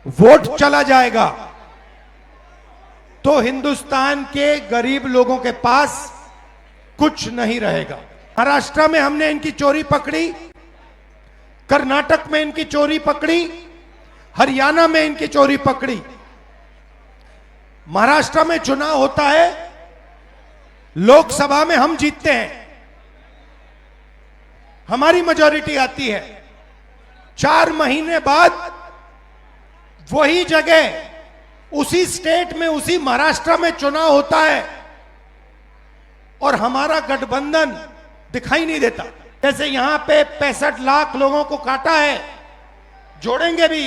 Vote चला जाएगा तो हिंदुस्तान के गरीब लोगों के पास कुछ नहीं रहेगा। महाराष्ट्र में हमने इनकी चोरी पकड़ी, कर्नाटक में इनकी चोरी पकड़ी, हरियाणा में इनकी चोरी पकड़ी। महाराष्ट्र में चुनाव होता है, लोकसभा में हम जीतते हैं, हमारी मेजॉरिटी आती है। 4 महीने बाद वही जगह उसी स्टेट में, उसी महाराष्ट्र में चुनाव होता है और हमारा गठबंधन दिखाई नहीं देता। जैसे यहां पे 65 लाख लोगों को काटा है, जोड़ेंगे भी।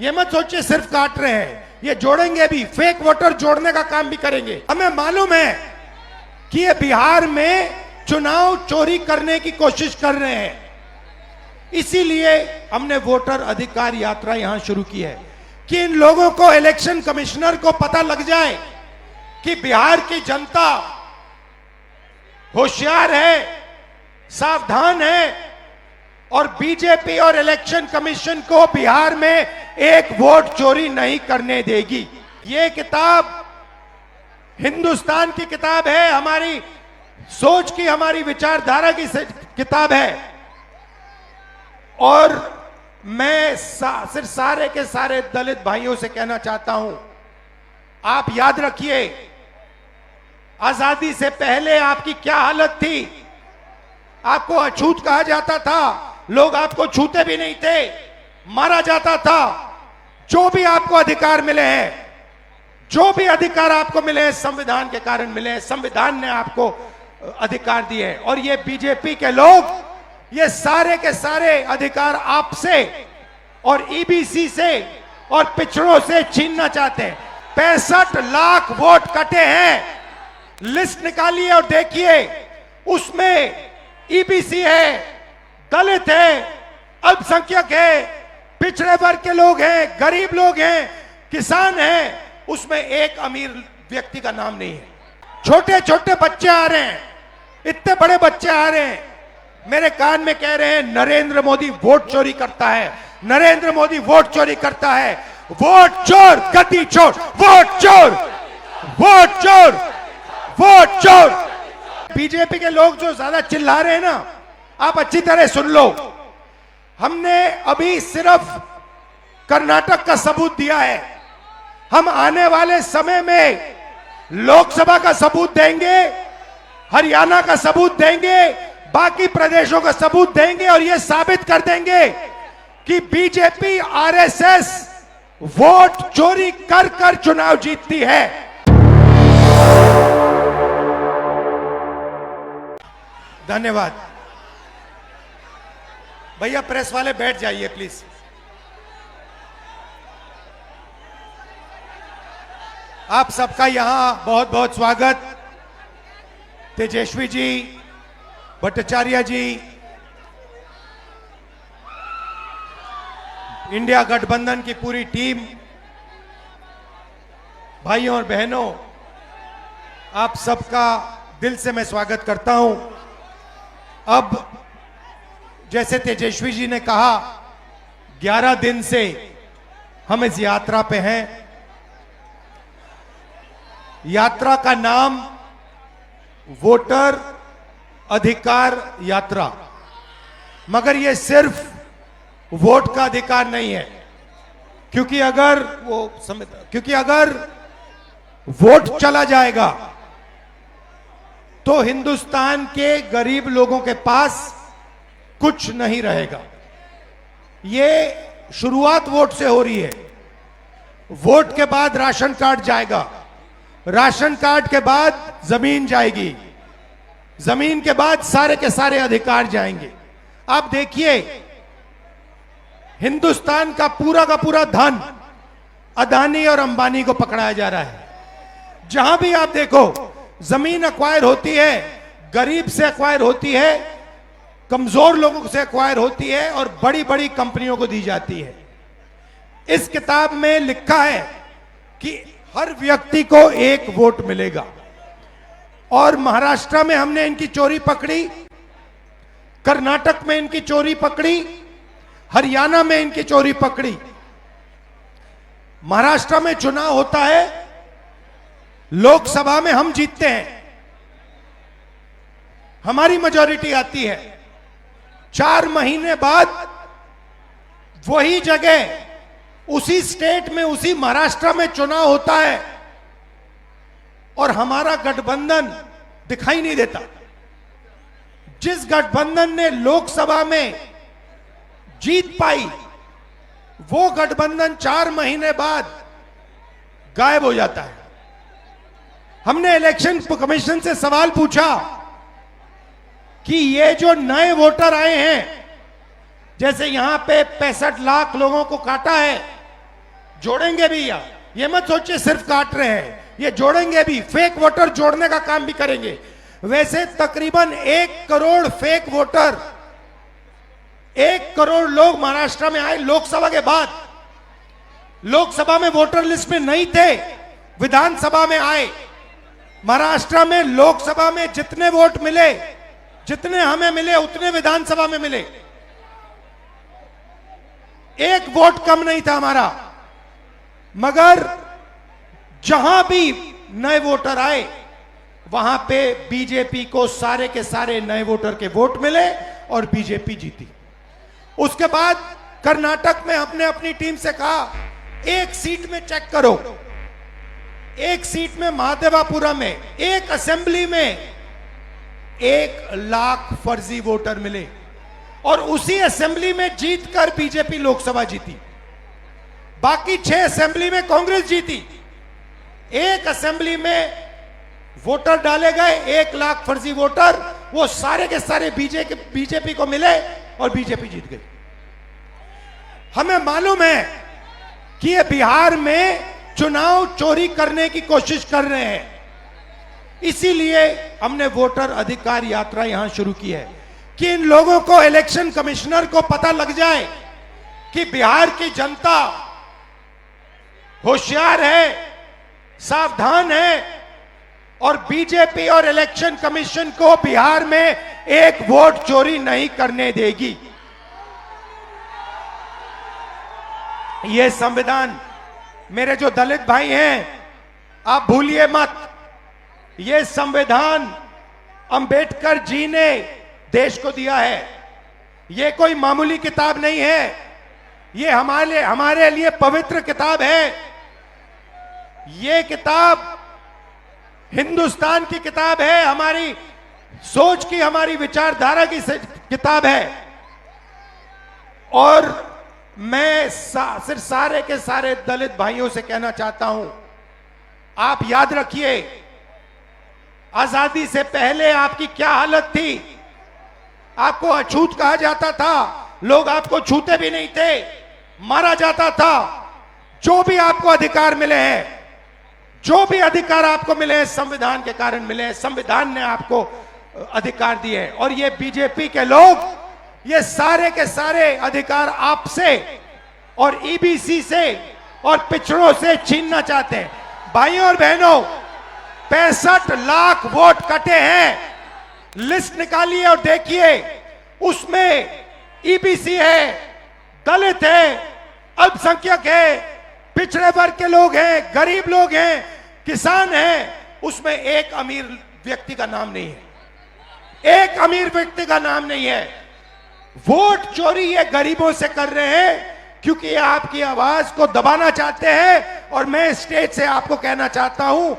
ये मत सोचिए सिर्फ काट रहे हैं, ये जोड़ेंगे भी, फेक वोटर जोड़ने का काम भी करेंगे। हमें मालूम है कि ये बिहार में चुनाव चोरी करने की कोशिश कर रहे हैं, इसीलिए हमने वोटर अधिकार यात्रा यहां शुरू की है कि इन लोगों को, इलेक्शन कमिश्नर को पता लग जाए कि बिहार की जनता होशियार है, सावधान है और बीजेपी और इलेक्शन कमीशन को बिहार में एक वोट चोरी नहीं करने देगी। ये किताब हिंदुस्तान की किताब है, हमारी सोच की, हमारी विचारधारा की किताब है। और मैं सिर्फ सारे के सारे दलित भाइयों से कहना चाहता हूं, आप याद रखिए आजादी से पहले आपकी क्या हालत थी। आपको अछूत कहा जाता था, लोग आपको छूते भी नहीं थे, मारा जाता था। जो भी आपको अधिकार मिले हैं, जो भी अधिकार आपको मिले हैं, संविधान के कारण मिले हैं, संविधान ने आपको अधिकार दिए हैं। और ये बीजेपी के लोग ये सारे के सारे अधिकार आपसे और ईबीसी से और पिछड़ों से छीनना चाहते हैं। 65 लाख वोट कटे हैं, लिस्ट निकालिए और देखिए, उसमें ईबीसी है, दलित है, अल्पसंख्यक है, पिछड़े वर्ग के लोग हैं, गरीब लोग हैं, किसान हैं, उसमें एक अमीर व्यक्ति का नाम नहीं है। छोटे छोटे बच्चे आ रहे हैं, इतने बड़े बच्चे आ रहे हैं, मेरे कान में कह रहे हैं नरेंद्र मोदी वोट चोरी करता है, नरेंद्र मोदी वोट चोरी करता है। वोट चोर, गद्दी चोर, वोट चोर, वोट चोर, वोट चोर। बीजेपी के लोग जो ज्यादा चिल्ला रहे हैं ना, आप अच्छी तरह सुन लो। हमने अभी सिर्फ कर्नाटक का सबूत दिया है, हम आने वाले समय में लोकसभा का सबूत देंगे, हरियाणा का सबूत देंगे, बाकी प्रदेशों का सबूत देंगे और यह साबित कर देंगे कि बीजेपी आरएसएस वोट चोरी कर कर चुनाव जीतती है। धन्यवाद। भैया प्रेस वाले बैठ जाइए प्लीज। आप सबका यहां बहुत बहुत स्वागत। तेजस्वी जी, भट्टाचार्य जी, इंडिया गठबंधन की पूरी टीम, भाइयों और बहनों, आप सबका दिल से मैं स्वागत करता हूं। अब जैसे तेजस्वी जी ने कहा, 11 दिन से हम इस यात्रा पे हैं। यात्रा का नाम वोटर अधिकार यात्रा, मगर यह सिर्फ वोट का अधिकार नहीं है, क्योंकि अगर वोट चला जाएगा तो हिंदुस्तान के गरीब लोगों के पास कुछ नहीं रहेगा। यह शुरुआत वोट से हो रही है। वोट के बाद राशन कार्ड जाएगा, राशन कार्ड के बाद जमीन जाएगी, जमीन के बाद सारे के सारे अधिकार जाएंगे। आप देखिए, हिंदुस्तान का पूरा धन अदानी और अंबानी को पकड़ाया जा रहा है। जहां भी आप देखो, जमीन एक्वायर होती है, गरीब से एक्वायर होती है, कमजोर लोगों से एक्वायर होती है और बड़ी बड़ी कंपनियों को दी जाती है। इस किताब में लिखा है कि हर व्यक्ति को एक वोट मिलेगा। और महाराष्ट्र में हमने इनकी चोरी पकड़ी, कर्नाटक में इनकी चोरी पकड़ी, हरियाणा में इनकी चोरी पकड़ी। महाराष्ट्र में चुनाव होता है, लोकसभा में हम जीतते हैं, हमारी मेजॉरिटी आती है। 4 महीने बाद वही जगह उसी स्टेट में, उसी महाराष्ट्र में चुनाव होता है और हमारा गठबंधन दिखाई नहीं देता। जिस गठबंधन ने लोकसभा में जीत पाई, वो गठबंधन 4 महीने बाद गायब हो जाता है। हमने इलेक्शन कमीशन से सवाल पूछा कि ये जो नए वोटर आए हैं, जैसे यहां पे 65 लाख लोगों को काटा है, जोड़ेंगे भी या ये मत सोचिए सिर्फ काट रहे हैं, ये जोड़ेंगे भी, फेक वोटर जोड़ने का काम भी करेंगे। वैसे तकरीबन 1 करोड़ फेक वोटर, 1 करोड़ लोग महाराष्ट्र में आए लोकसभा के बाद। लोकसभा में वोटर लिस्ट में नहीं थे, विधानसभा में आए। महाराष्ट्र में लोकसभा में जितने वोट मिले, जितने हमें मिले, उतने विधानसभा में मिले। 1 वोट कम नहीं था हमारा। मगर जहां भी नए वोटर आए, वहां पे बीजेपी को सारे के सारे नए वोटर के वोट मिले और बीजेपी जीती। उसके बाद कर्नाटक में हमने अपनी टीम से कहा, 1 सीट में चेक करो, 1 सीट में महादेवापुरम में, 1 असेंबली में 1 लाख फर्जी वोटर मिले और उसी असेंबली में जीतकर बीजेपी लोकसभा जीती। बाकी 6 असेंबली में कांग्रेस जीती। 1 असेंबली में वोटर डाले गए, 1 लाख फर्जी वोटर, वो सारे के सारे बीजेपी को मिले और बीजेपी जीत गई। हमें मालूम है कि ये बिहार में चुनाव चोरी करने की कोशिश कर रहे हैं, इसीलिए हमने वोटर अधिकार यात्रा यहां शुरू की है कि इन लोगों को, इलेक्शन कमिश्नर को पता लग जाए कि बिहार की जनता होशियार है, सावधान है और बीजेपी और इलेक्शन कमीशन को बिहार में 1 वोट चोरी नहीं करने देगी। यह संविधान, मेरे जो दलित भाई हैं, आप भूलिए मत, यह संविधान अंबेडकर जी ने देश को दिया है। यह कोई मामूली किताब नहीं है, यह हमारे लिए पवित्र किताब है। यह किताब हिंदुस्तान की किताब है, हमारी सोच की, हमारी विचारधारा की किताब है। और मैं सिर्फ सारे के सारे दलित भाइयों से कहना चाहता हूं, आप याद रखिए, आजादी से पहले आपकी क्या हालत थी। आपको अछूत कहा जाता था, लोग आपको छूते भी नहीं थे, मारा जाता था। जो भी आपको अधिकार मिले हैं, जो भी अधिकार आपको मिले हैं, संविधान के कारण मिले हैं। संविधान ने आपको अधिकार दिए हैं और ये बीजेपी के लोग ये सारे के सारे अधिकार आपसे और ईबीसी से और पिछड़ों से छीनना चाहते हैं। भाइयों और बहनों, 65 लाख वोट कटे हैं। लिस्ट निकालिए और देखिए, उसमें ईबीसी है, दलित है, अल्पसंख्यक है, पिछड़े वर्ग के लोग हैं, गरीब लोग हैं, किसान हैं। उसमें एक अमीर व्यक्ति का नाम नहीं है, एक अमीर व्यक्ति का नाम नहीं है। वोट चोरी ये गरीबों से कर रहे हैं क्योंकि ये आपकी आवाज को दबाना चाहते हैं। और मैं स्टेज से आपको कहना चाहता हूं,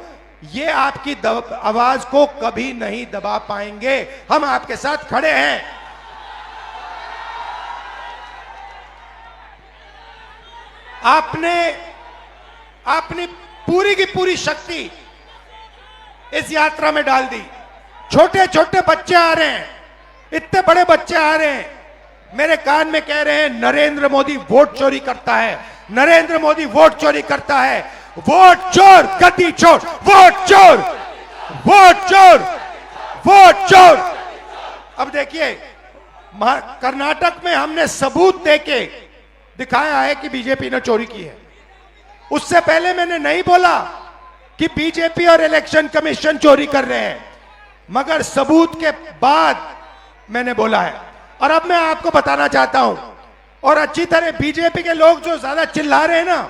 ये आपकी आवाज को कभी नहीं दबा पाएंगे। हम आपके साथ खड़े हैं। आपने अपनी पूरी की पूरी शक्ति इस यात्रा में डाल दी। छोटे छोटे बच्चे आ रहे हैं, इतने बड़े बच्चे आ रहे हैं, मेरे कान में कह रहे हैं नरेंद्र मोदी वोट चोरी करता है, नरेंद्र मोदी वोट चोरी करता है। वोट चोर, गद्दी चोर, वोट चोर, वोट चोर, वोट चोर। अब देखिए, कर्नाटक में हमने सबूत देके दिखाया है कि बीजेपी ने चोरी की है। उससे पहले मैंने नहीं बोला कि बीजेपी और इलेक्शन कमीशन चोरी कर रहे हैं, मगर सबूत के बाद मैंने बोला है। और अब मैं आपको बताना चाहता हूं, और अच्छी तरह बीजेपी के लोग जो ज्यादा चिल्ला रहे हैं ना,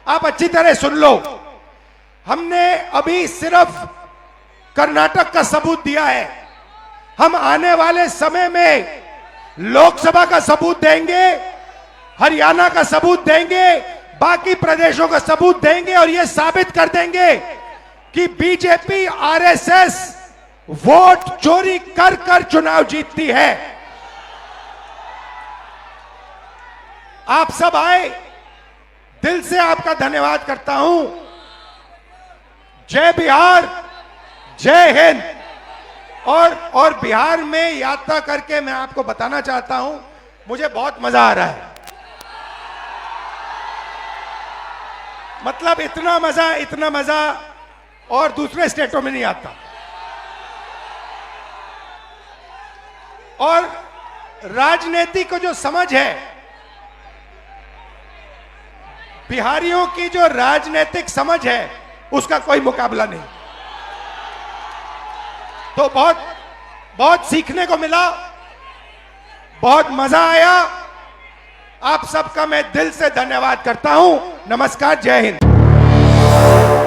आप अच्छी तरह सुन लो। हमने अभी सिर्फ कर्नाटक का सबूत दिया है, हम आने वाले समय में लोकसभा का सबूत देंगे, हरियाणा का सबूत देंगे, बाकी प्रदेशों का सबूत देंगे और यह साबित कर देंगे कि बीजेपी आरएसएस वोट चोरी कर कर चुनाव जीतती है। आप सब आए, दिल से आपका धन्यवाद करता हूं। जय बिहार, जय हिंद। और बिहार में यात्रा करके मैं आपको बताना चाहता हूं, मुझे बहुत मजा आ रहा है। मतलब इतना मजा और दूसरे स्टेटों में नहीं आता। और राजनीति को जो समझ है, बिहारियों की जो राजनीतिक समझ है, उसका कोई मुकाबला नहीं। तो बहुत सीखने को मिला, बहुत मजा आया। आप सबका मैं दिल से धन्यवाद करता हूं। नमस्कार, जय हिंद।